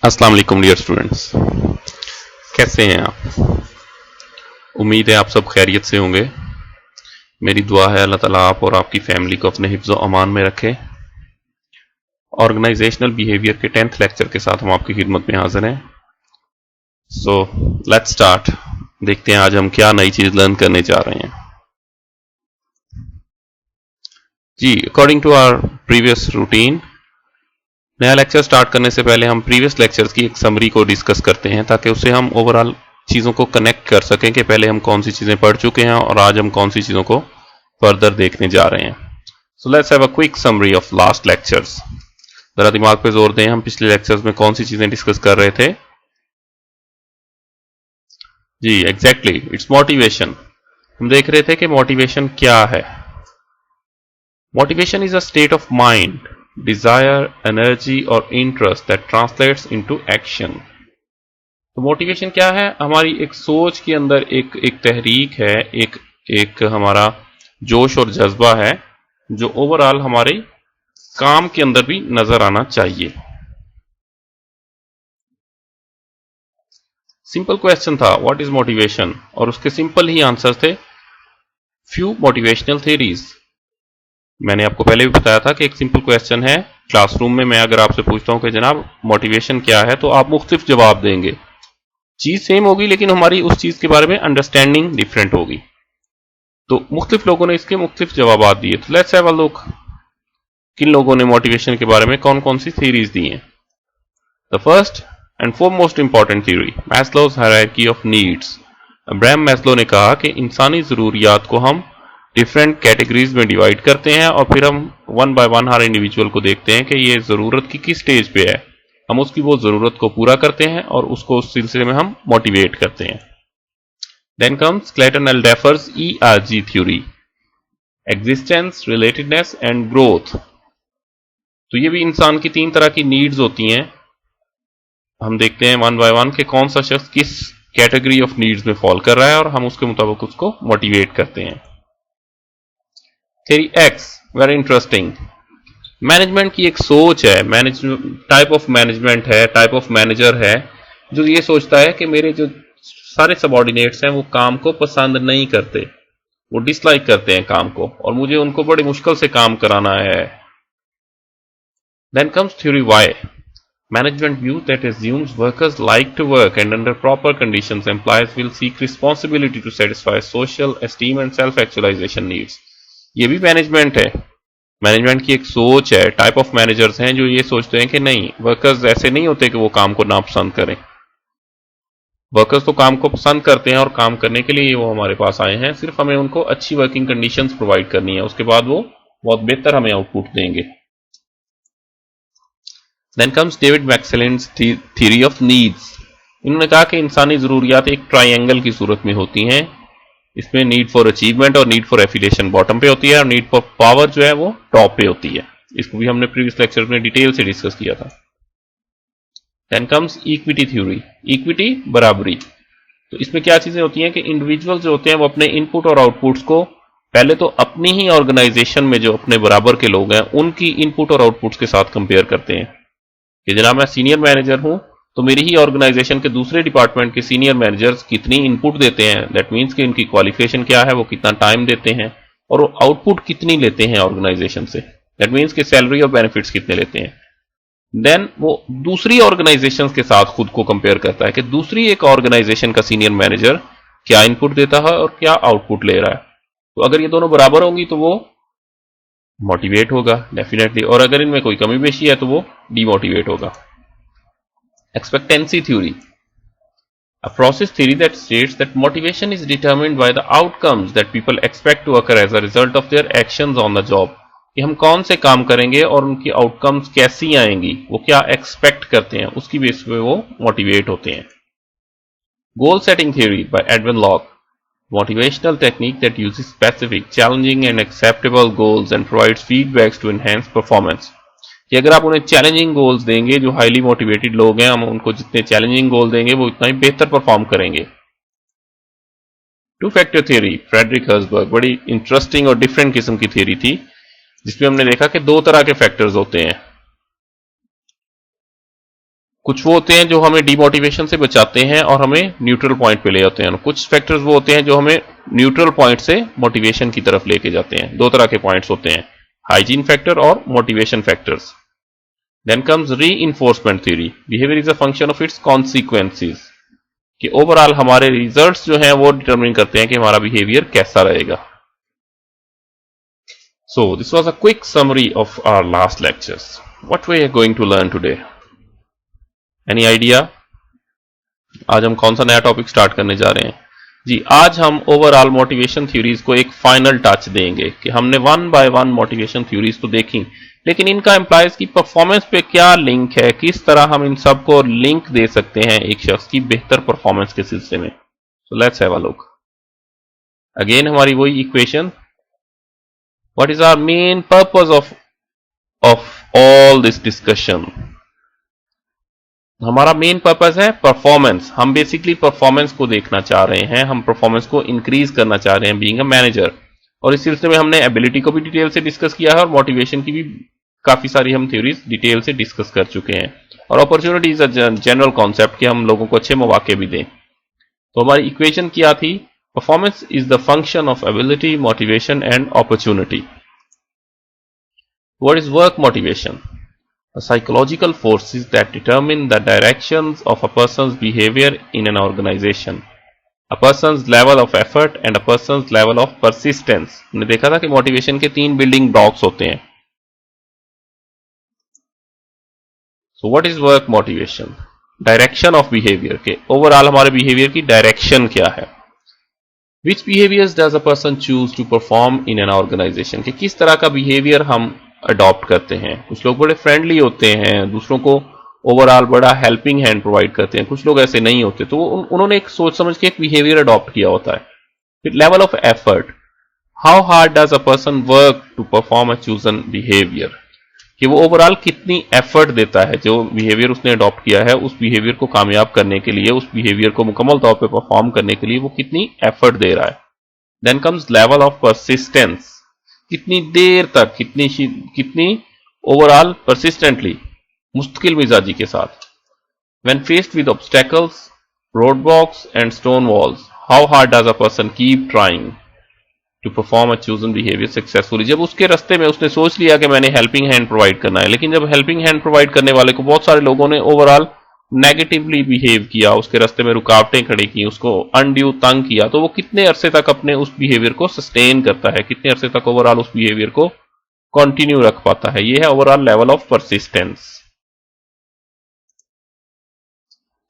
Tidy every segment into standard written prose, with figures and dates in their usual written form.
अस्सलाम वालेकुम dear students, कैसे हैं आप? उम्मीद है आप सब खैरियत से होंगे। मेरी दुआ है अल्लाह ताला आप और आपकी फैमिली को अपने हिफ्ज़ व अमान में रखे। ऑर्गेनाइजेशनल बिहेवियर के 10th लेक्चर के साथ हम आपकी खिदमत में हाजिर हैं। So let's start. देखते हैं आज हम क्या नई चीज़ लर्न करने जा रहे हैं। जी, according to our previous routine, नया लेक्चर स्टार्ट करने से पहले हम प्रीवियस लेक्चर्स की एक समरी को डिस्कस करते हैं ताकि उससे हम ओवरऑल चीज़ों को कनेक्ट कर सकें कि पहले हम कौन सी चीज़ें पढ़ चुके हैं और आज हम कौन सी चीज़ों को फर्दर देखने जा रहे हैं। So let's have a quick summary of last lectures. ज़रा दिमाग पे जोर दें, हम पिछले लेक्चर्स में कौन सी चीज़ें डिस्कस कर रहे थे? जी एग्जैक्टली, इट्स मोटिवेशन। हम देख रहे थे कि मोटिवेशन क्या है। Motivation is a state of mind, desire, energy or interest that translates into action। तो मोटिवेशन क्या है? हमारी एक सोच के अंदर एक तहरीक है, एक हमारा जोश और जज्बा है जो ओवरऑल हमारे काम के अंदर भी नजर आना चाहिए। सिंपल क्वेश्चन था, व्हाट इज मोटिवेशन, और उसके सिंपल ही आंसर थे फ्यू मोटिवेशनल थ्योरीज। मैंने आपको पहले भी बताया था कि एक सिंपल क्वेश्चन है, क्लासरूम में मैं अगर आपसे पूछता हूं कि जनाब मोटिवेशन क्या है, तो आप मुख्तलिफ जवाब देंगे। चीज सेम होगी लेकिन हमारी उस चीज के बारे में अंडरस्टैंडिंग डिफरेंट होगी। तो मुख्तलिफ लोगों ने इसके मुख्तलिफ जवाब दिए। तो लेट्स हैव अ लुक, किन लोगों ने मोटिवेशन के बारे में कौन कौन सी थ्योरीज दी हैं। The first and foremost important theory, Maslow's hierarchy of needs. Abraham Maslow ने कहा कि इंसानी जरूरियात को हम डिफरेंट कैटेगरीज में डिवाइड करते हैं और फिर हम one by one her individual को देखते हैं कि ये जरूरत की किस स्टेज पे है। हम उसकी वो जरूरत को पूरा करते हैं और उसको उस सिलसिले में हम मोटिवेट करते हैं। Then comes Clayton Alderfer's ERG theory, existence, relatedness and growth. तो ये भी इंसान की 3 तरह की नीड्स होती हैं। हम देखते हैं वन बाय वन कि कौन सा शख्स किस कैटेगरी ऑफ नीड्स में फॉल कर रहा है और हम उसके मुताबिक उसको मोटिवेट करते हैं। Theory X, very interesting. Management की एक सोच है, टाइप ऑफ मैनेजमेंट है, टाइप ऑफ मैनेजर है जो ये सोचता है कि मेरे जो सारे सबऑर्डिनेट्स हैं वो काम को पसंद नहीं करते, वो डिसलाइक करते हैं काम को और मुझे उनको बड़ी मुश्किल से काम कराना है। Then comes theory Y, management view that assumes workers like to work and under proper conditions employees will seek responsibility to satisfy social esteem and self actualization needs. ये भी मैनेजमेंट है। मैनेजमेंट की एक सोच है, टाइप ऑफ मैनेजर्स हैं जो ये सोचते हैं कि नहीं, वर्कर्स ऐसे नहीं होते कि वो काम को नापसंद करें। वर्कर्स तो काम को पसंद करते हैं और काम करने के लिए वो हमारे पास आए हैं, सिर्फ हमें उनको अच्छी वर्किंग कंडीशंस प्रोवाइड करनी है, उसके बाद वो बहुत बेहतर हमें आउटपुट देंगे। Then comes David Maxwell's theory of needs. इन्होंने कहा कि इंसानी जरूरियात एक ट्राइंगल की सूरत में होती हैं। इसमें नीड फॉर अचीवमेंट और नीड फॉर एफिलिएशन बॉटम पे होती है और नीड फॉर पावर जो है वो टॉप पे होती है। इसको भी हमने प्रीवियस लेक्चर में डिटेल से डिस्कस किया था। Then comes equity theory, equity बराबरी। तो इसमें क्या चीजें होती हैं कि इंडिविजुअल जो होते हैं वो अपने इनपुट और आउटपुट्स को पहले तो अपनी ही ऑर्गेनाइजेशन में जो अपने बराबर के लोग हैं उनकी इनपुट और आउटपुट्स के साथ कंपेयर करते हैं कि जनाब मैं सीनियर मैनेजर हूं तो मेरी ही ऑर्गेनाइजेशन के दूसरे डिपार्टमेंट के सीनियर मैनेजर्स कितनी इनपुट देते हैं, दैट मीन्स कि उनकी क्वालिफिकेशन क्या है, वो कितना टाइम देते हैं और वो आउटपुट कितनी लेते हैं ऑर्गेनाइजेशन से, दैट मीन्स कि सैलरी और बेनिफिट्स कितने लेते हैं। देन वो दूसरी ऑर्गेनाइजेशन के साथ खुद को कंपेयर करता है कि दूसरी एक ऑर्गेनाइजेशन का सीनियर मैनेजर क्या इनपुट देता है और क्या आउटपुट ले रहा है। तो अगर ये दोनों बराबर होंगी तो वो मोटिवेट होगा डेफिनेटली, और अगर इनमें कोई कमी पेशी है तो वो डीमोटिवेट होगा। Expectancy theory, a process theory that states that motivation is determined by the outcomes that people expect to occur as a result of their actions on the job। कि हम कौन से काम करेंगे और उनकी आउटकम्स कैसी आएंगी, वो क्या एक्सपेक्ट करते हैं, उसकी बेस पे वो मोटिवेट होते हैं। Goal setting theory by Edwin lock, motivational technique that uses specific, challenging and acceptable goals and provides feedbacks to enhance performance। कि अगर आप उन्हें चैलेंजिंग गोल्स देंगे, जो हाईली मोटिवेटेड लोग हैं, हम उनको जितने चैलेंजिंग गोल देंगे वो उतना ही बेहतर परफॉर्म करेंगे। Two factor theory, Frederick Herzberg, बड़ी इंटरेस्टिंग और डिफरेंट किस्म की थ्योरी थी जिसमें हमने देखा कि 2 तरह के फैक्टर्स होते हैं, कुछ वो होते हैं जो हमें डीमोटिवेशन से बचाते हैं और हमें न्यूट्रल पॉइंट पे ले जाते हैं, कुछ फैक्टर्स वो होते हैं जो हमें न्यूट्रल पॉइंट से मोटिवेशन की तरफ लेके जाते हैं। दो तरह के पॉइंट्स होते हैं, हाइजीन फैक्टर और motivation factors. Then comes reinforcement theory, behavior is a function of its consequences, कि ओवरऑल हमारे रिजल्ट्स जो हैं वो डिटरमिन करते हैं कि हमारा बिहेवियर कैसा रहेगा। So this was a quick summary of our last lectures. What we are going to learn today? Any idea? आज हम कौन सा नया टॉपिक स्टार्ट करने जा रहे हैं? जी, आज हम ओवरऑल मोटिवेशन थ्योरीज को एक फाइनल टच देंगे कि हमने one by one motivation theories तो देखी, लेकिन इनका एम्प्लॉयज की परफॉर्मेंस पे क्या लिंक है, किस तरह हम इन सब को लिंक दे सकते हैं एक शख्स की बेहतर परफॉर्मेंस के सिलसिले में। So let's have a look. Again हमारी वही equation, what is our main purpose of all this discussion? हमारा मेन पर्पस है परफॉर्मेंस। हम बेसिकली परफॉर्मेंस को देखना चाह रहे हैं, हम परफॉर्मेंस को इंक्रीज करना चाह रहे हैं बीइंग अ मैनेजर। और इस सिलसिले में हमने एबिलिटी को भी डिटेल से डिस्कस किया है और मोटिवेशन की भी काफी सारी हम थ्योरीज डिटेल से डिस्कस कर चुके हैं। और opportunity is a general concept कि हम लोगों को अच्छे मौके भी दें। तो हमारी इक्वेशन क्या थी? Performance is the function of ability, motivation and opportunity. What is work motivation? The psychological forces that determine the directions of a person's behavior in an organization, a person's level of effort and a person's level of persistence. हमने देखा था कि motivation के 3 building blocks होते हैं। So what is work motivation? Direction of behaviour के overall हमारे behaviour की डायरेक्शन क्या है? Which behaviors does a person choose to perform in an organization? कि किस तरह का बिहेवियर हम अडॉप्ट करते हैं। कुछ लोग बड़े फ्रेंडली होते हैं, दूसरों को ओवरऑल बड़ा हेल्पिंग हैंड प्रोवाइड करते हैं, कुछ लोग ऐसे नहीं होते। तो उन्होंने एक सोच समझ के एक बिहेवियर अडॉप्ट किया होता है। फिर level of effort, how hard does a person work to perform a chosen behavior, कि वो ओवरऑल कितनी एफर्ट देता है जो बिहेवियर उसने अडॉप्ट किया है उस बिहेवियर को कामयाब करने के लिए, उस बिहेवियर को मुकम्मल तौर पर परफॉर्म करने के लिए वो कितनी एफर्ट दे रहा है। Then comes level of persistence, कितनी देर तक, कितनी ओवरऑल परसिस्टेंटली, मुस्तकिल मिजाजी के साथ। When faced with obstacles, roadblocks and stone walls, how hard does a person keep trying to perform a chosen behavior successfully? जब उसके रास्ते में उसने सोच लिया कि मैंने हेल्पिंग हैंड प्रोवाइड करना है, लेकिन जब हेल्पिंग हैंड प्रोवाइड करने वाले को बहुत सारे लोगों ने ओवरऑल नेगेटिवली बिहेव किया, उसके रास्ते में रुकावटें खड़ी की, उसको अनड्यू तंग किया, तो वो कितने अरसे तक अपने उस बिहेवियर को सस्टेन करता है, कितने अरसे तक ओवरऑल उस बिहेवियर को कंटिन्यू रख पाता है। ये है overall level of persistence.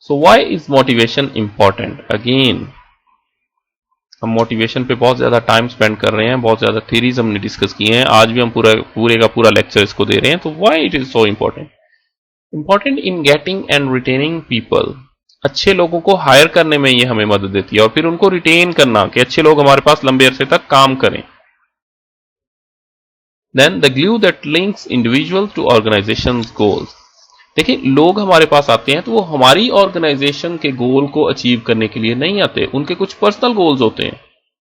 So why is motivation important? Again हम मोटिवेशन पे बहुत ज्यादा टाइम स्पेंड कर रहे हैं, बहुत ज्यादा थ्योरीज हमने डिस्कस की हैं, आज भी हम पूरे का पूरा लेक्चर इसको दे रहे हैं। तो why it is so important? Important in getting and retaining people, अच्छे लोगों को हायर करने में ये हमें मदद देती है और फिर उनको रिटेन करना कि अच्छे लोग हमारे पास लंबे अरसे तक काम करें। Then the glue that links individual to organization goals, देखिए लोग हमारे पास आते हैं तो वो हमारी ऑर्गेनाइजेशन के गोल को अचीव करने के लिए नहीं आते, उनके कुछ पर्सनल गोल्स होते हैं,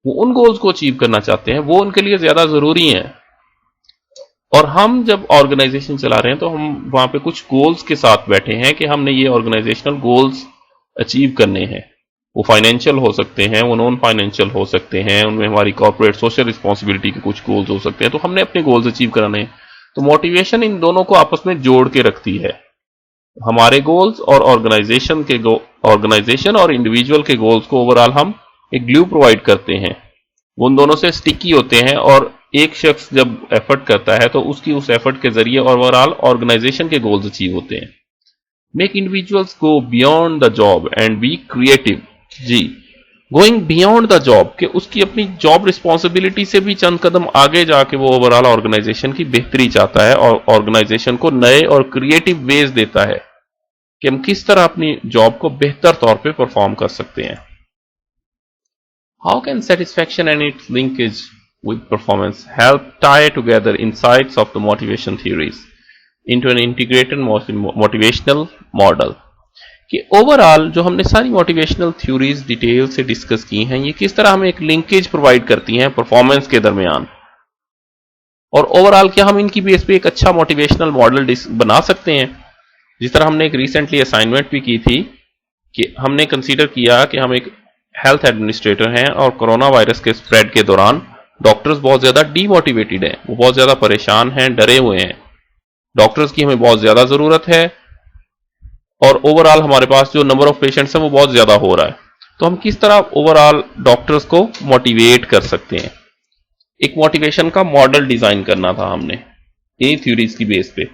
वो उन गोल्स को अचीव करना चाहते हैं, वो उनके लिए ज्यादा जरूरी हैं। और हम जब ऑर्गेनाइजेशन चला रहे हैं तो हम वहां पे कुछ गोल्स के साथ बैठे हैं कि हमने ये ऑर्गेनाइजेशनल गोल्स अचीव करने हैं। वो फाइनेंशियल हो सकते हैं, वो नॉन फाइनेंशियल हो सकते हैं, उनमें हमारी कॉर्पोरेट सोशल रिस्पॉन्सिबिलिटी के कुछ गोल्स हो सकते हैं, तो हमने अपने गोल्स अचीव कराने हैं। तो मोटिवेशन इन दोनों को आपस में जोड़ के रखती है, हमारे गोल्स और ऑर्गेनाइजेशन और इंडिविजुअल के गोल्स को ओवरऑल हम एक ग्लू प्रोवाइड करते हैं, वो उन दोनों से स्टिकी होते हैं। और एक शख्स जब एफर्ट करता है तो उसकी उस एफर्ट के जरिए ओवरऑल ऑर्गेनाइजेशन के गोल्स अचीव होते हैं। Make individuals go beyond the job and be creative, जी गोइंग बियॉन्ड द जॉब, कि उसकी अपनी जॉब रिस्पॉन्सिबिलिटी से भी चंद कदम आगे जाके वो ओवरऑल ऑर्गेनाइजेशन की बेहतरी चाहता है और ऑर्गेनाइजेशन को नए और क्रिएटिव वेज देता है कि हम किस तरह अपनी जॉब को बेहतर तौर पे परफॉर्म कर सकते हैं। How can satisfaction and it's linkage with performance help tie together insights of the motivation theories into an integrated motivational model, कि ओवरऑल जो हमने सारी मोटिवेशनल थ्योरीज डिटेल से डिस्कस की हैं ये किस तरह हमें एक लिंकेज प्रोवाइड करती हैं परफॉर्मेंस के दरमियान, और ओवरऑल क्या हम इनकी बेस पे एक अच्छा मोटिवेशनल मॉडल बना सकते हैं। जिस तरह हमने एक रिसेंटली असाइनमेंट भी की थी कि हमने कंसीडर किया कि हम एक हेल्थ एडमिनिस्ट्रेटर हैं और कोरोना वायरस के स्प्रेड के दौरान डॉक्टर्स बहुत ज्यादा डीमोटिवेटेड हैं, वो बहुत ज्यादा परेशान हैं, डरे हुए हैं। डॉक्टर्स की हमें बहुत ज्यादा जरूरत है और ओवरऑल हमारे पास जो नंबर ऑफ पेशेंट्स हैं वो बहुत ज्यादा हो रहा है। तो हम किस तरह ओवरऑल डॉक्टर्स को मोटिवेट कर सकते हैं? एक मोटिवेशन का मॉडल डिजाइन करना था हमने इन थ्योरीज की बेस पे।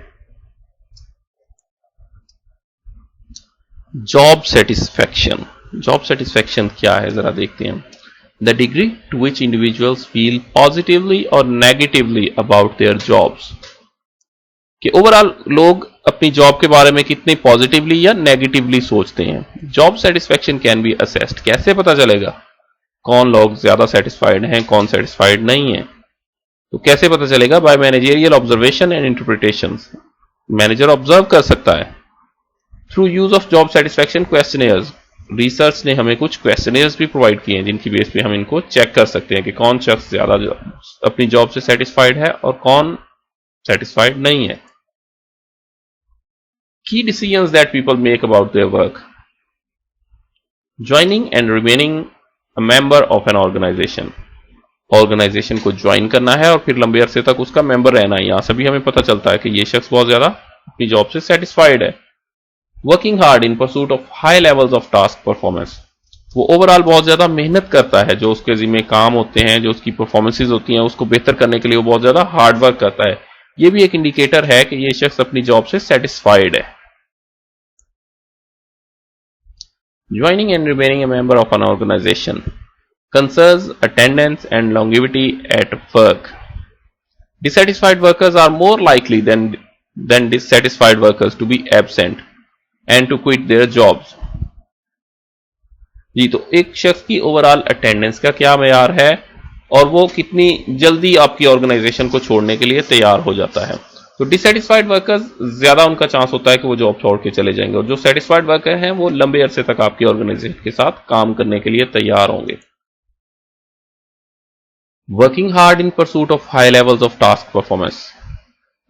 जॉब सेटिस्फैक्शन क्या है जरा देखते हैं। The degree to which individuals feel positively और नेगेटिवली अबाउट देयर जॉब्स, कि ओवरऑल लोग अपनी जॉब के बारे में कितने पॉजिटिवली या नेगेटिवली सोचते हैं। Job satisfaction can be assessed, कैसे पता चलेगा कौन लोग ज्यादा सेटिस्फाइड हैं, कौन सेटिस्फाइड नहीं है? तो कैसे पता चलेगा? By managerial observation and interpretations, manager observe कर सकता है। Through use of job satisfaction questionnaires, research ने हमें कुछ क्वेश्चनेयर्स भी प्रोवाइड किए हैं जिनकी बेस पे हम इनको चेक कर सकते हैं कि कौन शख्स ज्यादा अपनी जॉब से सेटिस्फाइड है और कौन सेटिस्फाइड नहीं है। Key decisions that people make about their work. Joining and remaining a member of an organization. Organization को ज्वाइन करना है और फिर लंबे अरसे तक उसका मेंबर रहना है। यहां से भी हमें पता चलता है कि ये शख्स बहुत ज्यादा अपनी जॉब से सेटिस्फाइड है। Working hard in pursuit of high levels of task performance, वो ओवरऑल बहुत ज्यादा मेहनत करता है, जो उसके जिम्मे काम होते हैं, जो उसकी परफॉर्मेंसेज होती हैं, उसको बेहतर करने के लिए वो बहुत ज्यादा हार्ड वर्क करता है। ये भी एक इंडिकेटर है कि ये शख्स अपनी जॉब से सेटिस्फाइड है। Joining and remaining a member of an organization concerns attendance and longevity at work. Dissatisfied workers are more likely than dissatisfied workers to be absent and to quit their jobs. जी, तो एक शख्स की overall attendance का क्या मेयार है और वो कितनी जल्दी आपकी ऑर्गेनाइजेशन को छोड़ने के लिए तैयार हो जाता है। तो डिससेटिस्फाइड वर्कर्स ज्यादा उनका चांस होता है कि वो जॉब छोड़ के चले जाएंगे, और जो सेटिस्फाइड वर्कर हैं वो लंबे अरसे तक आपकी ऑर्गेनाइजेशन के साथ काम करने के लिए तैयार होंगे। Working hard in pursuit of high levels of task performance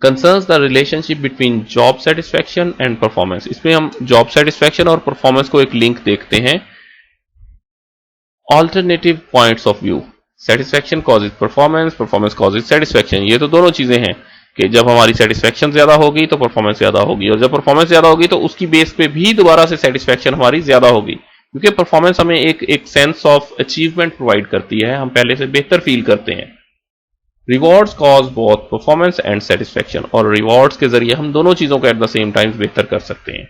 concerns the relationship between job satisfaction and performance. इसमें हम जॉब सेटिस्फैक्शन और परफॉर्मेंस को एक लिंक देखते हैं। Alternative points of view, satisfaction causes performance, performance causes satisfaction. ये तो दोनों चीजें हैं कि जब हमारी सेटिस्फैक्शन ज्यादा होगी तो परफॉर्मेंस ज्यादा होगी, और जब परफॉर्मेंस ज्यादा होगी तो उसकी बेस पे भी दोबारा से सेटिस्फैक्शन हमारी ज्यादा होगी, क्योंकि परफॉर्मेंस हमें एक सेंस ऑफ अचीवमेंट प्रोवाइड करती है, हम पहले से बेहतर फील करते हैं। Rewards cause both performance and satisfaction, और रिवॉर्ड्स के जरिए हम दोनों चीजों को एट द सेम टाइम बेहतर कर सकते हैं।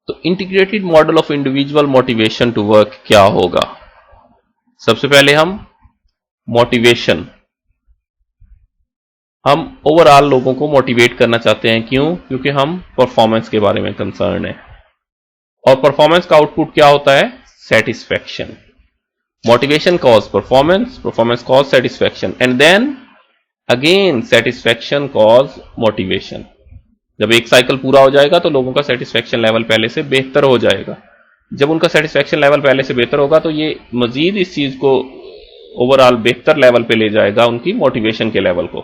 तो integrated model of individual motivation to work क्या होगा? सबसे पहले हम मोटिवेशन, हम ओवरऑल लोगों को मोटिवेट करना चाहते हैं। क्यों? क्योंकि हम परफॉर्मेंस के बारे में कंसर्न है, और परफॉर्मेंस का आउटपुट क्या होता है? Satisfaction. Motivation cause performance, performance cause satisfaction, and then again satisfaction cause motivation. जब एक साइकिल पूरा हो जाएगा तो लोगों का सेटिस्फैक्शन लेवल पहले से बेहतर हो जाएगा। जब उनका सेटिस्फैक्शन लेवल पहले से बेहतर होगा तो ये मजीद इस चीज को ओवरऑल बेहतर लेवल पे ले जाएगा, उनकी मोटिवेशन के लेवल को।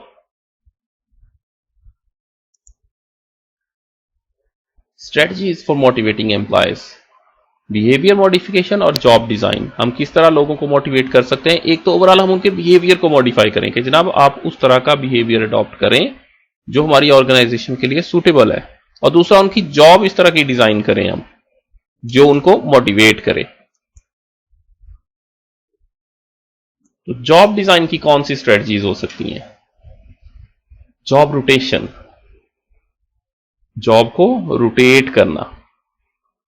Strategies for motivating employees, behaviour modification और जॉब डिजाइन। हम किस तरह लोगों को मोटिवेट कर सकते हैं? एक तो ओवरऑल हम उनके बिहेवियर को मॉडिफाई करें कि जनाब आप उस तरह का बिहेवियर अडॉप्ट करें जो हमारी ऑर्गेनाइजेशन के लिए सूटेबल है, और दूसरा उनकी जॉब इस तरह की डिजाइन करें हम जो उनको मोटिवेट करे। तो जॉब डिजाइन की कौन सी स्ट्रेटजीज हो सकती हैं? जॉब रोटेशन, जॉब को रोटेट करना।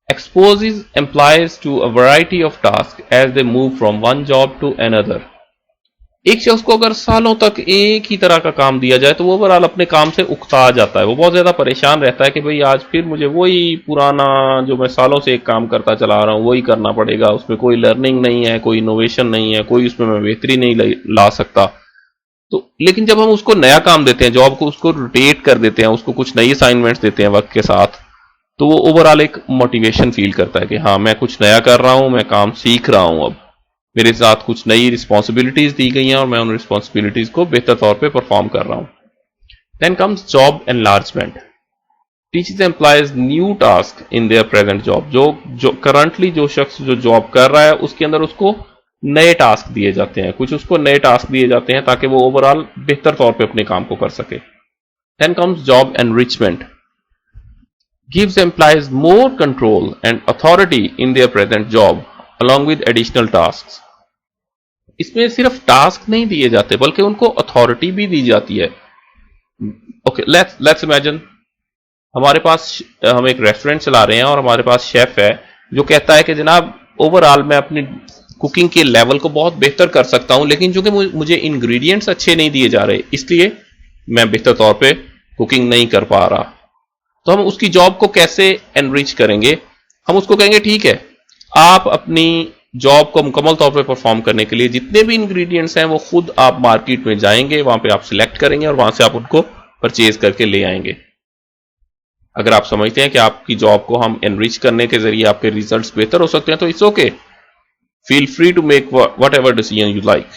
Exposes employees to a variety of task as they move from one job to another. एक शख्स को अगर सालों तक एक ही तरह का काम दिया जाए तो वो ओवरऑल अपने काम से उकता जाता है, वो बहुत ज्यादा परेशान रहता है कि भाई आज फिर मुझे वही पुराना जो मैं सालों से एक काम करता चला रहा हूं वही करना पड़ेगा, उसमें कोई लर्निंग नहीं है, कोई इनोवेशन नहीं है, कोई उसमें मैं बेहतरी नहीं ला सकता। तो लेकिन जब हम उसको नया काम देते हैं, जॉब को उसको रोटेट कर देते हैं, उसको कुछ नई असाइनमेंट्स देते हैं वक्त के साथ, तो वो ओवरऑल एक मोटिवेशन फील करता है कि हाँ मैं कुछ नया कर रहा हूं, मैं काम सीख रहा हूं, अब मेरे साथ कुछ नई रिस्पॉन्सिबिलिटीज दी गई हैं और मैं उन रिस्पॉन्सिबिलिटीज को बेहतर तौर पे परफॉर्म कर रहा हूं। Then comes job enlargement. Teaches employees new task in their present job. जो करंटली जो शख्स जो जॉब कर रहा है उसके अंदर उसको नए टास्क दिए जाते हैं, कुछ उसको नए टास्क दिए जाते हैं ताकि वो ओवरऑल बेहतर तौर पे अपने काम को कर सके. Then comes job enrichment. Gives employees more control and authority in their present job along with additional tasks. इसमें सिर्फ टास्क नहीं दिए जाते बल्कि उनको अथॉरिटी भी दी जाती है. ओके, लेट्स इमेजिन हमारे पास हम एक रेस्टोरेंट चला रहे हैं और हमारे पास शेफ है जो कहता है कि जनाब ओवरऑल मैं अपनी कुकिंग के लेवल को बहुत बेहतर कर सकता हूं, लेकिन चूंकि मुझे इंग्रेडिएंट्स अच्छे नहीं दिए जा रहे इसलिए मैं बेहतर तौर पे कुकिंग नहीं कर पा रहा. तो हम उसकी जॉब को कैसे एनरिच करेंगे? हम उसको कहेंगे ठीक है, आप अपनी जॉब को मुकम्मल तौर पे परफॉर्म करने के लिए जितने भी इंग्रेडिएंट्स हैं वो खुद आप मार्केट में जाएंगे, वहां पे आप सिलेक्ट करेंगे और वहां से आप उनको परचेज करके ले आएंगे. अगर आप समझते हैं कि आपकी जॉब को हम एनरिच करने के जरिए आपके रिजल्ट्स बेहतर हो सकते हैं तो it's okay, feel free to make whatever decision you like.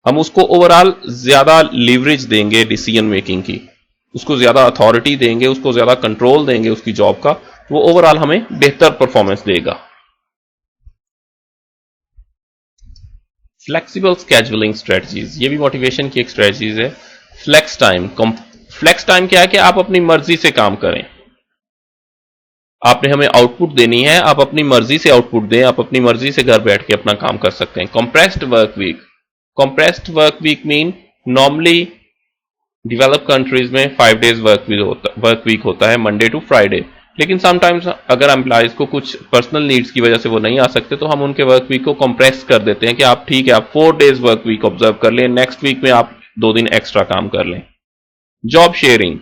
हम उसको ओवरऑल ज्यादा लीवरेज देंगे डिसीजन मेकिंग की, उसको ज्यादा अथॉरिटी देंगे, उसको ज्यादा कंट्रोल देंगे उसकी जॉब का, वो ओवरऑल हमें बेहतर परफॉर्मेंस देगा. फ्लेक्सिबल स्केड्यूलिंग स्ट्रेटजीज, ये भी मोटिवेशन की एक स्ट्रेटजीज है. Flex time. फ्लेक्स टाइम क्या है कि आप अपनी मर्जी से काम करें. आपने हमें आउटपुट देनी है, आप अपनी मर्जी से आउटपुट दें, आप अपनी मर्जी से घर बैठ के अपना काम कर सकते हैं. Compressed work week. Compressed work week mean normally develop countries में 5 डेज वर्क वीक होता है, मंडे टू फ्राइडे. लेकिन समटाइम्स अगर एम्प्लॉयज को कुछ पर्सनल नीड्स की वजह से वो नहीं आ सकते तो हम उनके वर्क वीक को कंप्रेस कर देते हैं कि आप ठीक है, आप 4 डेज वर्क वीक ऑब्जर्व कर लें, नेक्स्ट वीक में आप 2 दिन एक्स्ट्रा काम कर लें. जॉब शेयरिंग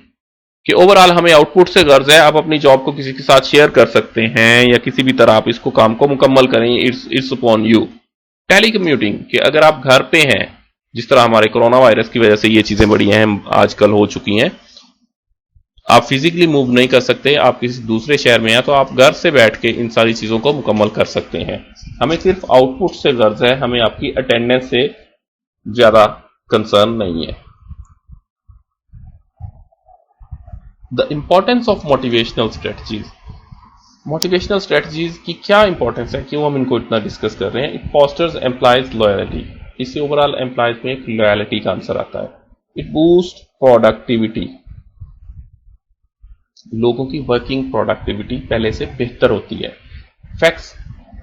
कि ओवरऑल हमें आउटपुट से गर्ज है, आप अपनी जॉब को किसी के साथ शेयर कर सकते हैं या किसी भी तरह आप इसको काम को मुकम्मल करें, it's upon you. Telecommuting कि अगर आप घर पे हैं, जिस तरह हमारे कोरोना वायरस की वजह से ये चीजें बड़ी अहम आजकल हो चुकी हैं, आप फिजिकली मूव नहीं कर सकते, आप किसी दूसरे शहर में हैं, तो आप घर से बैठ के इन सारी चीजों को मुकम्मल कर सकते हैं. हमें सिर्फ आउटपुट से गर्ज है, हमें आपकी अटेंडेंस से ज्यादा कंसर्न नहीं है. The importance of motivational strategies. Motivational strategies की क्या इंपॉर्टेंस है, क्यों हम इनको इतना डिस्कस कर रहे हैं? It fosters employees loyalty. इससे ओवरऑल एम्प्लॉयज में एक लॉयल्टी का आंसर आता है. It boost productivity. लोगों की वर्किंग प्रोडक्टिविटी पहले से बेहतर होती है. Facts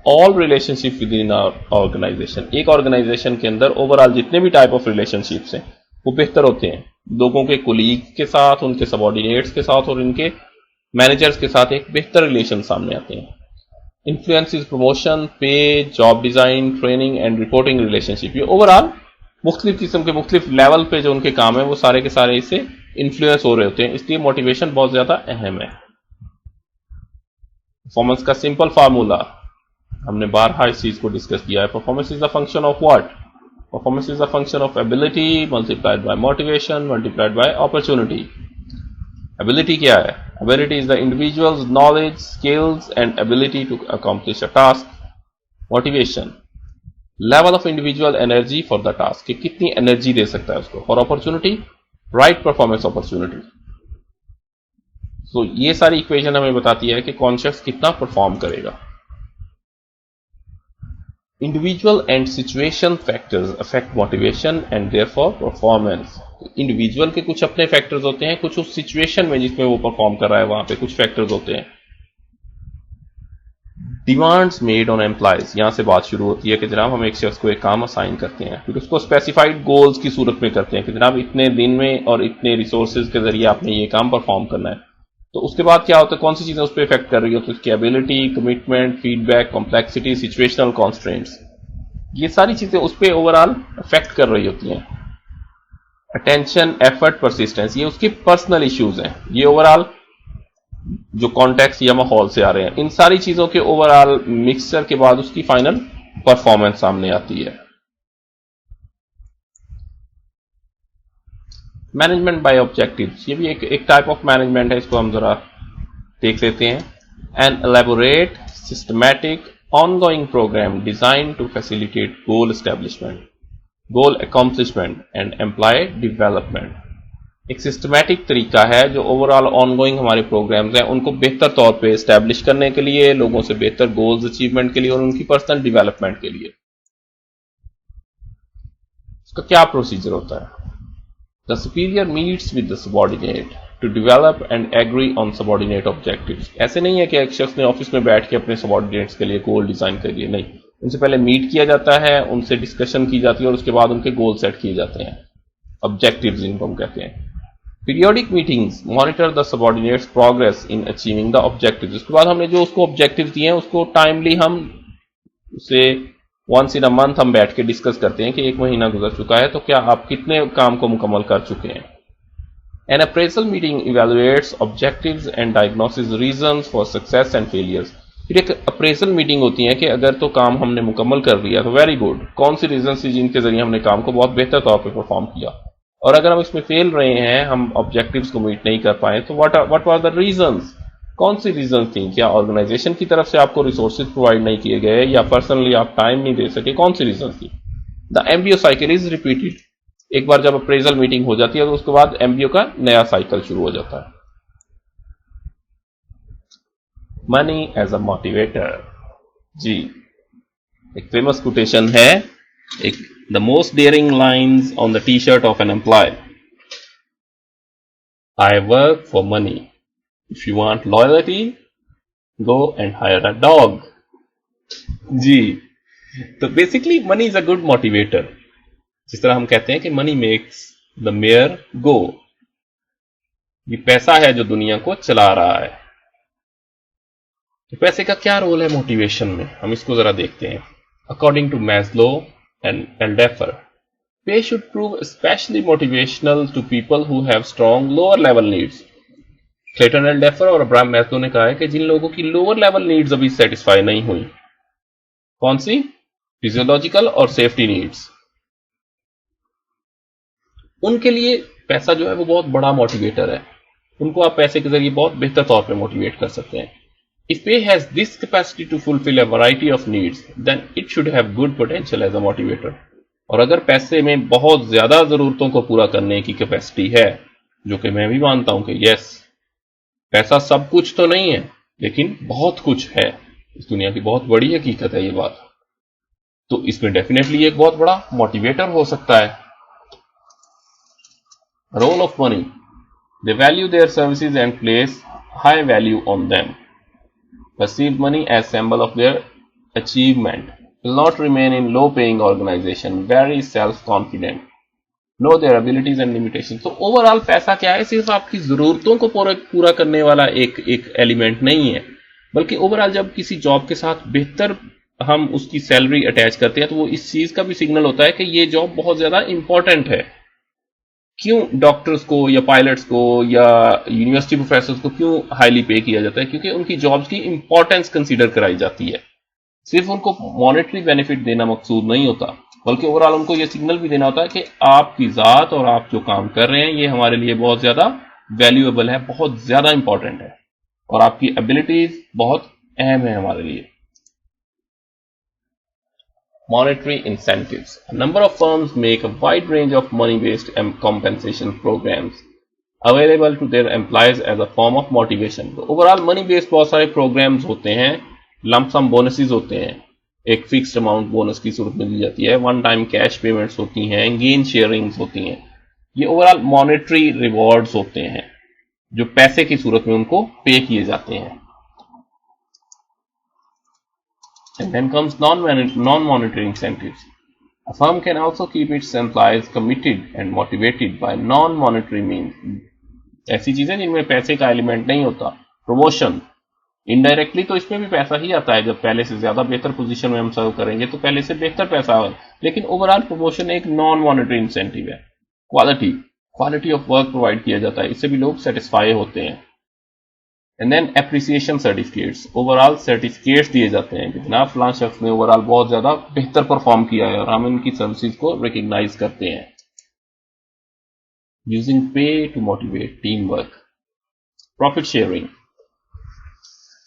all relationship within our organization. एक ऑर्गेनाइजेशन के अंदर ओवरऑल जितने भी टाइप ऑफ रिलेशनशिप्स हैं वो बेहतर होते हैं. लोगों के कोलीग के साथ, उनके सबॉर्डिनेट्स के साथ और इनके मैनेजर्स के साथ एक बेहतर रिलेशन सामने आते हैं. इन्फ्लुएंसेस प्रमोशन, पे, job design, training and reporting relationship. ये ओवरऑल मुख्तलिफ किस्म के मुख्तलिफ लेवल पे जो उनके काम है वो सारे के सारे इससे इन्फ्लुएंस हो रहे होते हैं. इसलिए मोटिवेशन बहुत ज्यादा अहम है. परफॉर्मेंस का सिंपल फार्मूला हमने बारहा इस चीज को डिस्कस किया है. Performance is a function of what? Performance is a function of ability multiplied by motivation multiplied by opportunity. Ability क्या है? Ability is the individuals knowledge, skills and ability to accomplish a task. Motivation level of individual energy for the task, कि कितनी energy दे सकता है उसको. और opportunity right performance opportunity. So ये सारी इक्वेशन हमें बताती है कि कौन शख्स कितना परफॉर्म करेगा. Individual and situation factors affect motivation and therefore performance. Individual के कुछ अपने फैक्टर्स होते हैं, कुछ उस सिचुएशन में जिसमें वो परफॉर्म कर रहा है वहां पे कुछ फैक्टर्स होते हैं. Demands made on employees. यहां से बात शुरू होती है कि जनाब हम एक शख्स को एक काम असाइन करते हैं, फिर उसको स्पेसिफाइड गोल्स की सूरत में करते हैं कि जनाब इतने दिन में और इतने रिसोर्सेज के जरिए आपने ये काम परफॉर्म करना है. तो उसके बाद क्या होता है, कौन सी चीजें उस पर इफेक्ट कर रही होती है? उसकी ability, commitment, feedback, complexity, situational constraints. ये सारी चीजें उस पर ओवरऑल इफेक्ट कर रही होती हैं. अटेंशन, एफर्ट, परसिस्टेंस, ये उसके पर्सनल इश्यूज हैं. ये ओवरऑल जो कॉन्टेक्स्ट या माहौल से आ रहे हैं, इन सारी चीजों के ओवरऑल मिक्सचर के बाद उसकी फाइनल परफॉर्मेंस सामने आती है. मैनेजमेंट बाय ऑब्जेक्टिव्स, ये भी एक टाइप ऑफ मैनेजमेंट है, इसको हम जरा देख लेते हैं. An elaborate systematic ongoing program designed to facilitate goal establishment, goal accomplishment and employee development. एक सिस्टमैटिक तरीका है जो ओवरऑल ऑनगोइंग हमारे प्रोग्राम्स हैं उनको बेहतर तौर पे एस्टैब्लिश करने के लिए, लोगों से बेहतर गोल्स अचीवमेंट के लिए और उनकी पर्सनल डेवलपमेंट के लिए। इसका क्या प्रोसीजर होता है? The superior meets with the subordinate to develop and agree on subordinate objectives. ऐसे नहीं है कि एक शख्स ने ऑफिस में बैठ के अपने सबॉर्डिनेट्स के लिए गोल डिजाइन कर लिए, नहीं, उनसे पहले मीट किया जाता है, उनसे डिस्कशन की जाती है और उसके बाद उनके गोल सेट किए जाते हैं, ऑब्जेक्टिव्स जिनको हम कहते हैं। Periodic meetings monitor the subordinates progress in achieving the objectives. उसके बाद हमने जो उसको ऑब्जेक्टिव दिए हैं उसको टाइमली हम उसे वंस इन अ मंथ हम बैठ के डिस्कस करते हैं कि 1 महीना गुजर चुका है तो क्या आप कितने काम को मुकम्मल कर चुके हैं। An appraisal meeting evaluates objectives and diagnosis reasons for success and failures. फिर एक अप्रेजल मीटिंग होती है कि अगर तो काम हमने मुकम्मल कर लिया तो वेरी गुड, कौन सी रीजन थी जिनके जरिए हमने काम को बहुत बेहतर तौर पर परफॉर्म किया, और अगर हम इसमें फेल रहे हैं, हम ऑब्जेक्टिव्स को मीट नहीं कर पाए तो व्हाट वर द रीजंस, कौन सी रीजन थी? क्या ऑर्गेनाइजेशन की तरफ से आपको रिसोर्सेज प्रोवाइड नहीं किए गए या पर्सनली आप टाइम नहीं दे सके, कौन सी रीजन थी? The MBO cycle is repeated. एक बार जब अप्रेजल मीटिंग हो जाती है तो उसके बाद एमबीओ का नया साइकिल शुरू हो जाता है। Money as a motivator. जी, एक फेमस कोटेशन है, एक the most daring lines on the T shirt of an employ, I work for money, if you want loyalty go and hire a dog. जी, तो basically money is a good motivator. जिस तरह हम कहते हैं कि money makes the mare go, ये पैसा है जो दुनिया को चला रहा है। तो पैसे का क्या रोल है मोटिवेशन में, हम इसको जरा देखते हैं। According to Maslow and Alderfer, pay should prove specially motivational to people who have strong lower level needs. Clayton Alderfer और अब्राहम मैस्लो ने कहा है कि जिन लोगों की लोअर लेवल नीड्स अभी सेटिस्फाई नहीं हुई, कौन सी? फिजियोलॉजिकल और सेफ्टी नीड्स, उनके लिए पैसा जो है वो बहुत बड़ा मोटिवेटर है। उनको आप पैसे के जरिए बहुत बेहतर तौर पे मोटिवेट कर सकते हैं। If pay has this capacity to fulfill a variety of needs, then it should have good potential as a motivator. और अगर पैसे में बहुत ज्यादा जरूरतों को पूरा करने की कैपेसिटी है, जो कि मैं भी मानता हूं कि यस, पैसा सब कुछ तो नहीं है लेकिन बहुत कुछ है, इस दुनिया की बहुत बड़ी हकीकत है ये बात, तो इसमें डेफिनेटली एक बहुत बड़ा मोटिवेटर हो सकता है। Role of money, they value their services and place high value on them, perceive money as symbol of their achievement, will not remain in low paying organization, very self confident, know their abilities and limitations। तो overall पैसा क्या है? सिर्फ आपकी जरूरतों को पूरा करने वाला एक एलिमेंट नहीं है, बल्कि ओवरऑल जब किसी जॉब के साथ बेहतर हम उसकी सैलरी अटैच करते हैं तो वो इस चीज का भी सिग्नल होता है कि ये जॉब बहुत ज्यादा इंपॉर्टेंट है। क्यों डॉक्टर्स को या पायलट्स को या यूनिवर्सिटी प्रोफेसर्स को क्यों हाईली पे किया जाता है? क्योंकि उनकी जॉब्स की इंपॉर्टेंस कंसीडर कराई जाती है। सिर्फ उनको मॉनेटरी बेनिफिट देना मकसूद नहीं होता, बल्कि ओवरऑल उनको यह सिग्नल भी देना होता है कि आपकी जात और आप जो काम कर रहे हैं ये हमारे लिए बहुत ज्यादा वैल्यूएबल है, बहुत ज्यादा इंपॉर्टेंट है, और आपकी एबिलिटीज बहुत अहम है हमारे लिए। Monetary incentives. A number of firms make a wide range of money-based compensation programs available to their employees as a form of motivation. तो ओवरऑल मनी बेस्ड बहुत सारे प्रोग्राम्स होते हैं, लंप सम बोनसेस होते हैं, एक फिक्स्ड अमाउंट बोनस की सूरत में दी जाती है, वन टाइम कैश पेमेंट्स होती हैं, गेन शेयरिंग्स होती हैं। ये ओवरऑल मॉनेटरी रिवॉर्ड्स होते हैं जो पैसे की सूरत में उनको पे किए जाते हैं। And then comes non-monetary incentives. A firm can also keep its employees committed and motivated by non-monetary means. ऐसी चीजें जिनमें पैसे का एलिमेंट नहीं होता। प्रमोशन, इनडायरेक्टली तो इसमें भी पैसा ही आता है, जब पहले से ज्यादा बेहतर पोजीशन में हम सर्व करेंगे तो पहले से बेहतर पैसा आएगा, लेकिन ओवरऑल प्रमोशन एक नॉन मॉनेटरी इंसेंटिव है। क्वालिटी ऑफ वर्क प्रोवाइड किया जाता है, इससे भी लोग सेटिस्फाई होते हैं। And then appreciation certificates, overall certificates दिए जाते हैं कि जनाब फलां शख्स ने ओवरऑल बहुत ज्यादा बेहतर परफॉर्म किया है और हम इनकी सर्विसेज को रिकॉग्नाइज करते हैं। Using pay to motivate team work. Profit sharing,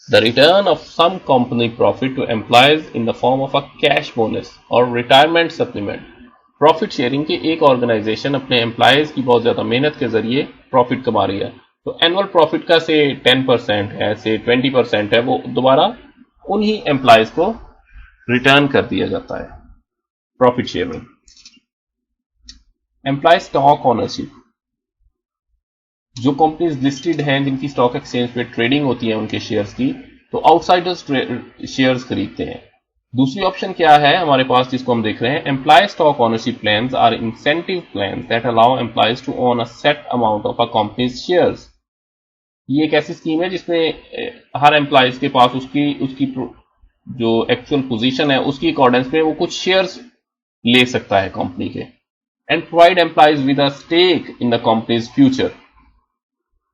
the return of some company profit to employees in the form of a cash bonus और रिटायरमेंट सप्लीमेंट। प्रॉफिट शेयरिंग की एक ऑर्गेनाइजेशन अपने एम्प्लॉयज की बहुत ज्यादा मेहनत के जरिए प्रॉफिट कमा रही है, तो एनुअल प्रॉफिट का से 10% है, से 20% है, वो दोबारा उन्हीं एम्प्लॉयज को रिटर्न कर दिया जाता है। Profit sharing. Employ stock ownership. जो कंपनीज लिस्टेड हैं जिनकी स्टॉक एक्सचेंज पे ट्रेडिंग होती है उनके शेयर्स की, तो आउटसाइडर्स शेयर्स खरीदते हैं। दूसरी ऑप्शन क्या है हमारे पास जिसको हम देख रहे हैं, employ stock ownership plans are incentive plans that allow employees to own a set amount of a company's shares. ये एक ऐसी स्कीम है जिसमें हर एम्प्लॉयज के पास उसकी उसकी जो एक्चुअल पोजीशन है उसकी अकॉर्डेंस में वो कुछ शेयर्स ले सकता है कंपनी के, and provide employees with a stake in the company's future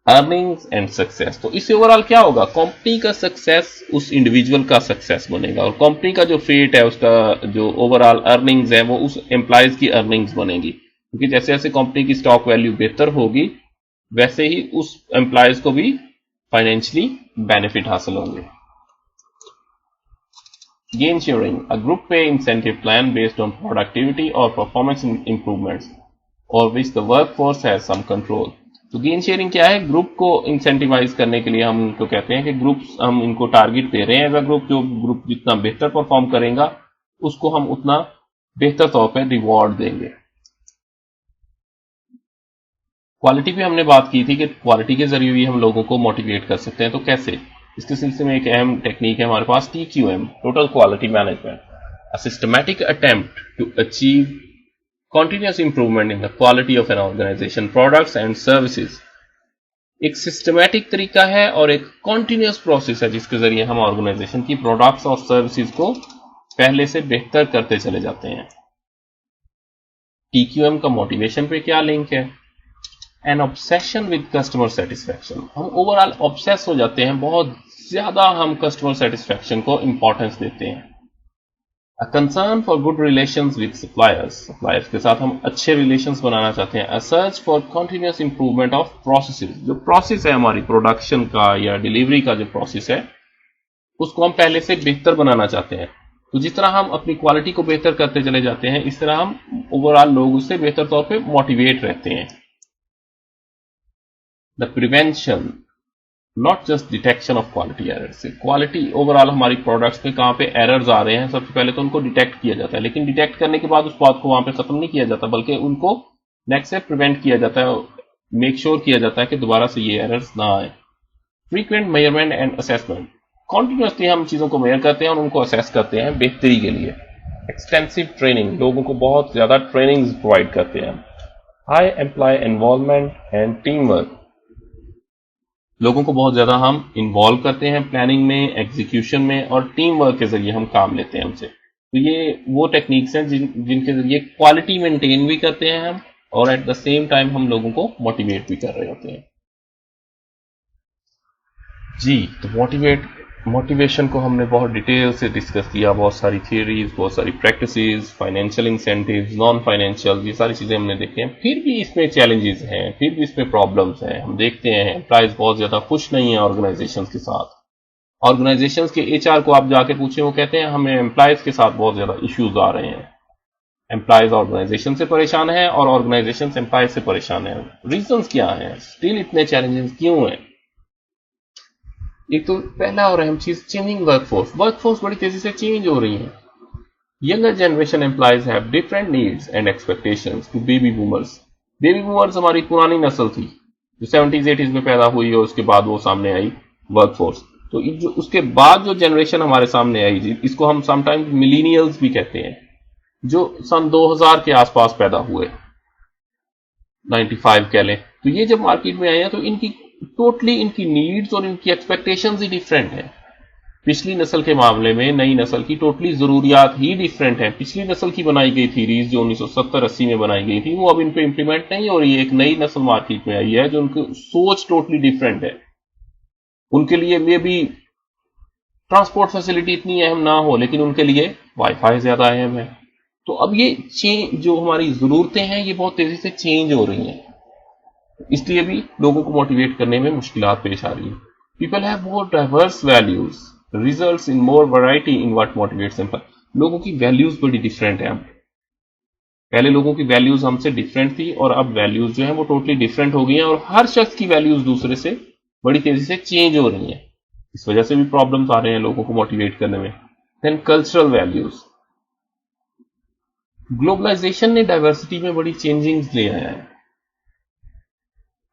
earnings and success. तो इससे ओवरऑल क्या होगा, कंपनी का सक्सेस उस इंडिविजुअल का सक्सेस बनेगा, और कंपनी का जो फेट है, उसका जो ओवरऑल अर्निंग्स है, वो उस एम्प्लॉयज की अर्निंग्स बनेगी, क्योंकि जैसे जैसे कंपनी की स्टॉक वैल्यू बेहतर होगी वैसे ही उस एम्प्लॉयज को भी फाइनेंशियली बेनिफिट हासिल होंगे। Gain sharing, a group pay incentive plan based on productivity और परफॉर्मेंस इंप्रूवमेंट्स और which the workforce has some control. तो गेन शेयरिंग क्या है, ग्रुप को इंसेंटिवाइज करने के लिए हम इनको कहते हैं कि ग्रुप्स, हम इनको टारगेट दे रहे हैं एज अ ग्रुप, जो ग्रुप जितना बेहतर परफॉर्म करेगा उसको हम उतना बेहतर तौर पर रिवॉर्ड देंगे। क्वालिटी पे हमने बात की थी कि क्वालिटी के जरिए भी हम लोगों को मोटिवेट कर सकते हैं, तो कैसे, इसके सिलसिले में एक अहम टेक्निक है हमारे पास, TQM, total quality management, a systematic attempt to achieve continuous improvement in the quality of an organization products and services। एक सिस्टमैटिक तरीका है और एक कॉन्टिन्यूस प्रोसेस है जिसके जरिए हम ऑर्गेनाइजेशन की प्रोडक्ट्स और सर्विसेज को पहले से बेहतर करते चले जाते हैं। TQM का मोटिवेशन पे क्या लिंक है, N obsession with customer satisfaction. हम ओवरऑल ऑब्सेस हो जाते हैं, बहुत ज्यादा हम कस्टमर सेटिस्फैक्शन को इंपॉर्टेंस देते हैं। A concern for good relations with suppliers, suppliers के साथ हम अच्छे relations बनाना चाहते हैं। A search for continuous improvement of processes, जो process है हमारी प्रोडक्शन का या डिलीवरी का जो process है उसको हम पहले से बेहतर बनाना चाहते हैं। तो जिस तरह हम अपनी क्वालिटी को बेहतर करते चले जाते हैं, इस तरह हम ओवरऑल लोग उससे बेहतर तौर पे मोटिवेट रहते हैं। The prevention, not just detection of quality errors. Quality overall हमारी प्रोडक्ट्स पे कहाँ पे एरर्स आ रहे हैं, सबसे पहले तो उनको डिटेक्ट किया जाता है, लेकिन डिटेक्ट करने के बाद उस बात को वहां पे खत्म नहीं किया जाता, बल्कि उनको नेक्स्ट से प्रिवेंट किया जाता है, मेक श्योर किया जाता है कि दोबारा से ये एरर्स ना आए। Frequent measurement and assessment, continuously हम चीजों को मेजर करते हैं और उनको असेस करते हैं बेहतरी के लिए। एक्सटेंसिव ट्रेनिंग, लोगों को बहुत ज्यादा ट्रेनिंग प्रोवाइड करते हैं। High employ involvement and team work, लोगों को बहुत ज्यादा हम इन्वॉल्व करते हैं प्लानिंग में, एग्जीक्यूशन में, और टीम वर्क के जरिए हम काम लेते हैं उनसे। तो ये वो टेक्निक्स हैं जिनके जरिए क्वालिटी मेंटेन भी करते हैं हम, और एट द सेम टाइम हम लोगों को मोटिवेट भी कर रहे होते हैं। जी, तो मोटिवेशन को हमने बहुत डिटेल से डिस्कस किया, बहुत सारी थियरीज, बहुत सारी practices, financial incentives, non financial, ये सारी चीजें हमने देखी हैं। फिर भी इसमें चैलेंजेस हैं, फिर भी इसमें प्रॉब्लम्स हैं। हम देखते हैं एम्प्लॉयज बहुत ज्यादा खुश नहीं है ऑर्गेनाइजेशंस के साथ। ऑर्गेनाइजेशंस के HR को आप जाके पूछें, वो कहते हैं हमें एम्प्लॉयज के साथ बहुत ज्यादा इश्यूज आ रहे हैं। एम्प्लॉयज ऑर्गेनाइजेशन से परेशान है और ऑर्गेनाइजेशन एम्प्लॉयज से परेशान है। रीजंस क्या है, स्टिल इतने चैलेंजेस क्यों हैं? एक तो पहला और अहम चीज, चेंजिंग वर्कफोर्स बड़ी तेजी से चेंज हो रही है। Younger generation employees have different needs and expectations to baby boomers. Baby boomers हमारी पुरानी नस्ल थी जो 70s 80s में पैदा हुई और उसके बाद वो सामने आई वर्कफोर्स। तो जो उसके बाद जो जनरेशन हमारे सामने आई, इसको हम समटाइम्स मिलीनियल्स भी कहते हैं, जो सन 2000 के आसपास पैदा हुए, 95 कह लें। तो ये जब मार्केट में आए हैं तो इनकी टोटली इनकी नीड्स और इनकी एक्सपेक्टेशंस ही डिफरेंट है। पिछली नस्ल के मामले में नई नस्ल की टोटली जरूरियात ही डिफरेंट है। पिछली नस्ल की बनाई गई थीरीज जो 1970-80 में बनाई गई थी, वो अब इन पे इंप्लीमेंट नहीं हो रही है। एक नई नस्ल मार्केट में आई है जो उनकी सोच टोटली डिफरेंट है। उनके लिए मे भी ट्रांसपोर्ट फैसिलिटी इतनी अहम ना हो, लेकिन उनके लिए वाईफाई ज्यादा अहम है। तो अब ये जो हमारी जरूरतें हैं ये बहुत तेजी से चेंज हो रही हैं, इसलिए भी लोगों को मोटिवेट करने में मुश्किलात पेश आ रही है। People have more diverse values, results in more variety in what motivates them. लोगों की वैल्यूज बड़ी डिफरेंट है। पहले लोगों की वैल्यूज हमसे डिफरेंट थी और अब वैल्यूज जो है वो टोटली डिफरेंट हो गई हैं और हर शख्स की वैल्यूज दूसरे से बड़ी तेजी से चेंज हो रही हैं। इस वजह से भी प्रॉब्लम्स आ रहे हैं लोगों को मोटिवेट करने में। देन कल्चरल वैल्यूज, ग्लोबलाइजेशन ने डाइवर्सिटी में बड़ी चेंजिंग्स ले आया है।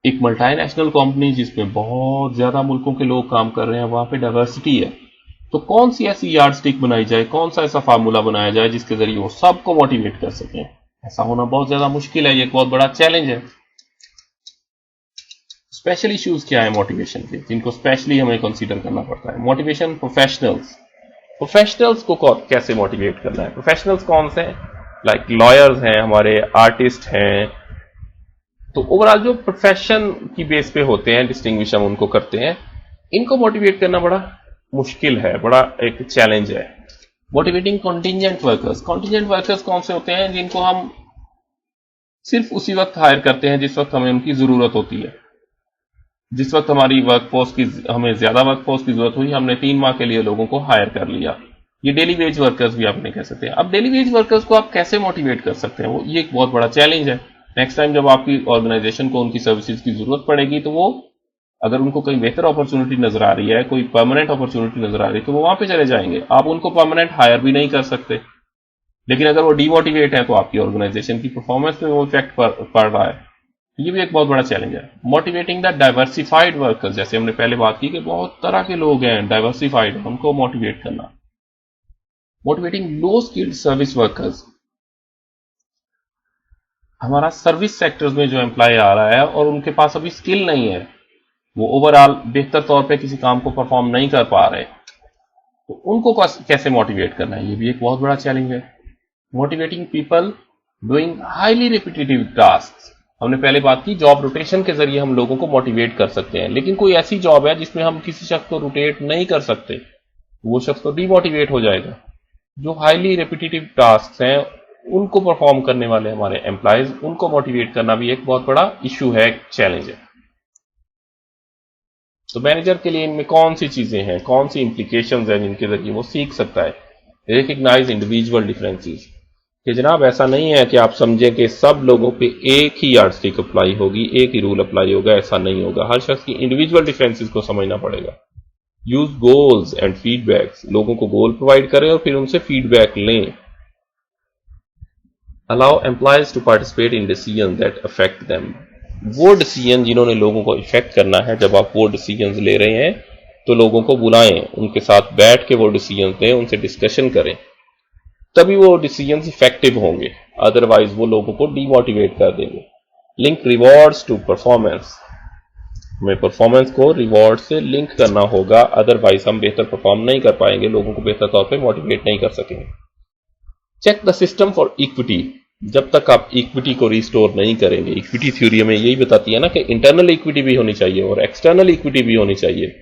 एक मल्टीनेशनल कंपनी जिसमें बहुत ज्यादा मुल्कों के लोग काम कर रहे हैं, वहां पे डाइवर्सिटी है, तो कौन सी ऐसी यार्डस्टिक बनाई जाए, कौन सा ऐसा फार्मूला बनाया जाए जिसके जरिए वो सबको मोटिवेट कर सकें। ऐसा होना बहुत ज्यादा मुश्किल है, ये एक बहुत बड़ा चैलेंज है। स्पेशल इश्यूज क्या है मोटिवेशन के, जिनको स्पेशली हमें कंसीडर करना पड़ता है। मोटिवेशन प्रोफेशनल्स, प्रोफेशनल्स को कैसे मोटिवेट करना है। प्रोफेशनल्स कौन से हैं, लाइक लॉयर्स हैं, हमारे आर्टिस्ट हैं। तो ओवरऑल जो प्रोफेशन की बेस पे होते हैं, डिस्टिंग्विश हम उनको करते हैं, इनको मोटिवेट करना बड़ा मुश्किल है, बड़ा एक चैलेंज है। Motivating contingent workers, contingent workers कौन से होते हैं, जिनको हम सिर्फ उसी वक्त हायर करते हैं जिस वक्त हमें उनकी जरूरत होती है। जिस वक्त हमारी वर्कफोर्स की, हमें ज्यादा वर्कफोर्स की जरूरत हुई, हमने 3 माह के लिए लोगों को हायर कर लिया। ये डेली वेज वर्कर्स भी आप नहीं कह सकते। अब डेली वेज वर्कर्स को आप कैसे मोटिवेट कर सकते हैं, वो ये एक बहुत बड़ा चैलेंज है। नेक्स्ट टाइम जब आपकी ऑर्गेनाइजेशन को उनकी सर्विसेज की जरूरत पड़ेगी, तो वो अगर उनको कहीं बेहतर अपॉर्चुनिटी नजर आ रही है, कोई परमानेंट अपॉर्चुनिटी नजर आ रही है, तो वो वहां पे चले जाएंगे। आप उनको परमानेंट हायर भी नहीं कर सकते। लेकिन अगर वो डीमोटिवेट है तो आपकी ऑर्गेनाइजेशन की परफॉर्मेंस में वो इफेक्ट पड़ रहा है। ये भी एक बहुत बड़ा चैलेंज है। मोटिवेटिंग द डाइवर्सिफाइड वर्कर्स, जैसे हमने पहले बात की कि बहुत तरह के लोग हैं, डाइवर्सिफाइड, उनको मोटिवेट करना। मोटिवेटिंग लो स्किल्ड सर्विस वर्कर्स, हमारा सर्विस सेक्टर्स में जो एम्प्लॉय आ रहा है और उनके पास अभी स्किल नहीं है, वो ओवरऑल बेहतर तौर पे किसी काम को परफॉर्म नहीं कर पा रहे, तो उनको कैसे मोटिवेट करना है, ये भी एक बहुत बड़ा चैलेंज है। Motivating people doing highly repetitive task, हमने पहले बात की जॉब रोटेशन के जरिए हम लोगों को मोटिवेट कर सकते हैं, लेकिन कोई ऐसी जॉब है जिसमें हम किसी शख्स को रोटेट नहीं कर सकते, वो शख्स तो डीमोटिवेट हो जाएगा। जो हाईली रिपीटेटिव टास्क हैं उनको परफॉर्म करने वाले हमारे एम्प्लॉयज, उनको मोटिवेट करना भी एक बहुत बड़ा इश्यू है, चैलेंज है। तो मैनेजर के लिए इनमें कौन सी चीजें हैं, कौन सी इंप्लीकेशंस हैं जिनके जरिए वो सीख सकता है। रिकग्नाइज इंडिविजुअल डिफरेंसेस, कि जनाब ऐसा नहीं है कि आप समझें कि सब लोगों पे एक ही यार्डस्टिक अप्लाई होगी, एक ही रूल अप्लाई होगा, ऐसा नहीं होगा। हर शख्स की इंडिविजुअल डिफरेंसेस को समझना पड़ेगा। यूज गोल्स एंड फीडबैक्स, लोगों को गोल प्रोवाइड करें और फिर उनसे फीडबैक लें। Allow employees to participate in decision that affect them, वो डिसीजन जिन्होंने लोगों को इफेक्ट करना है, जब आप वो डिसीजन ले रहे हैं तो लोगों को बुलाएं, उनके साथ बैठ के वो डिसीजन लें, उनसे डिस्कशन करें, तभी वो डिसीजन इफेक्टिव होंगे, अदरवाइज वो लोगों को डीमोटिवेट कर देंगे। लिंक रिवॉर्ड्स टू परफॉर्मेंस, हमें परफॉर्मेंस को रिवॉर्ड से लिंक करना होगा, अदरवाइज हम बेहतर परफॉर्म नहीं कर पाएंगे, लोगों को बेहतर तौर पे मोटिवेट नहीं कर सकेंगे। Check the system for equity, जब तक आप इक्विटी को रिस्टोर नहीं करेंगे, इक्विटी थ्योरी हमें यही बताती है ना कि इंटरनल इक्विटी भी होनी चाहिए और एक्सटर्नल इक्विटी भी होनी चाहिए।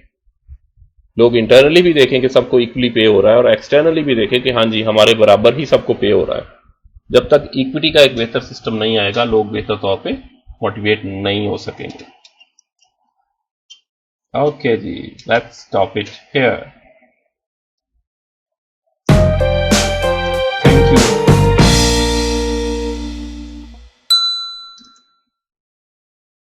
लोग इंटरनली भी देखें कि सबको इक्वली पे हो रहा है और एक्सटर्नली भी देखें कि हाँ जी हमारे बराबर ही सबको पे हो रहा है। जब तक इक्विटी का एक बेहतर सिस्टम नहीं आएगा, लोग बेहतर तौर पे मोटिवेट नहीं हो सकेंगे। ओके जी, लेट्स स्टॉप इट हियर।